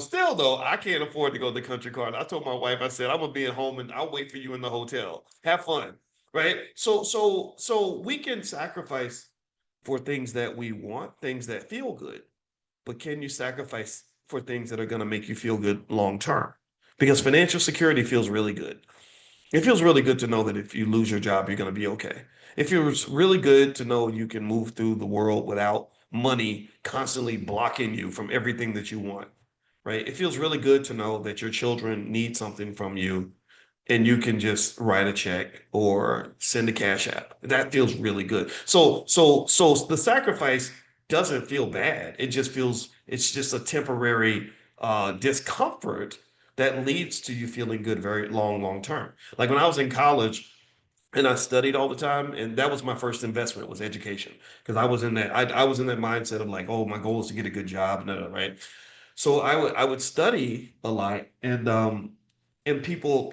still though, I can't afford to go to the country club. I told my wife, I said, I'm gonna be at home and I'll wait for you in the hotel. Have fun. Right. So we can sacrifice for things that we want, things that feel good. But can you sacrifice for things that are going to make you feel good long term? Because financial security feels really good. It feels really good to know that if you lose your job, you're going to be okay. It feels really good to know you can move through the world without money constantly blocking you from everything that you want, right? It feels really good to know that your children need something from you and you can just write a check or send a cash app. That feels really good. So the sacrifice doesn't feel bad. It's just a temporary discomfort that leads to you feeling good very long term. Like when I was in college and I studied all the time, and that was my first investment was education because I was in that mindset of like, oh, my goal is to get a good job, no, right? So I would study a lot, and people,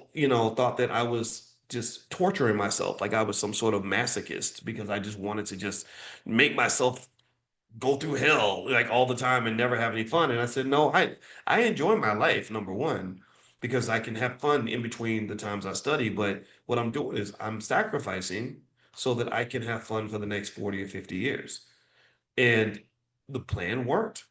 thought that I was just torturing myself, like I was some sort of masochist because I just wanted to just make myself go through hell like all the time and never have any fun. And I said, no, I enjoy my life, number one, because I can have fun in between the times I study. But what I'm doing is I'm sacrificing so that I can have fun for the next 40 or 50 years. And the plan worked.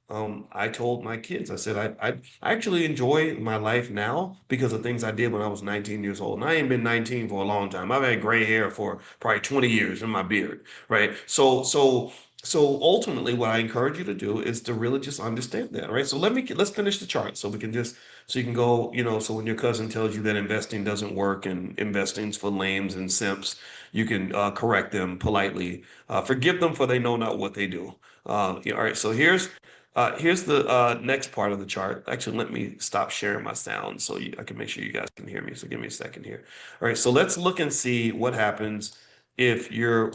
I told my kids, I said, I actually enjoy my life now because of things I did when I was 19 years old. And I ain't been 19 for a long time. I've had gray hair for probably 20 years in my beard, right? So ultimately, what I encourage you to do is to really just understand that, right? So let's finish the chart so we can just so you can go, so when your cousin tells you that investing doesn't work and investing's for lames and simps, you can correct them politely. Forgive them for they know not what they do. Yeah, all right, so here's the next part of the chart. Actually, let me stop sharing my sound so I can make sure you guys can hear me. So give me a second here. All right, so let's look and see what happens if you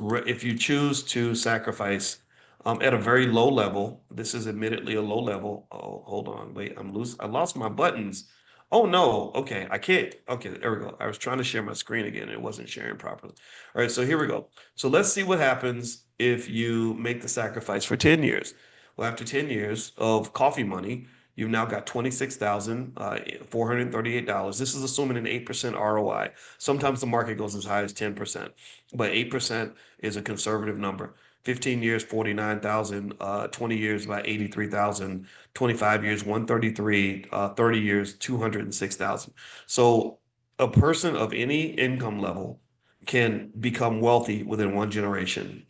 choose to sacrifice at a very low level. This is admittedly a low level. Oh, hold on, wait, I lost my buttons. Oh no, okay, I can't. Okay, there we go. I was trying to share my screen again, and it wasn't sharing properly. All right, so here we go. So let's see what happens if you make the sacrifice for 10 years. Well, after 10 years of coffee money, you've now got $26,438. This is assuming an 8% ROI. Sometimes the market goes as high as 10%, but 8% is a conservative number. 15 years, 49,000, 20 years, about 83,000, 25 years, 133, 30 years, 206,000. So a person of any income level can become wealthy within one generation.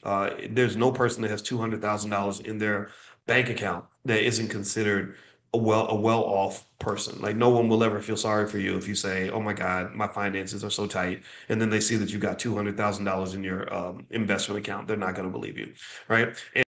There's no person that has $200,000 in their bank account that isn't considered a well off person. Like no one will ever feel sorry for you if you say, "Oh my God, my finances are so tight," and then they see that you got $200,000 in your investment account. They're not going to believe you, right?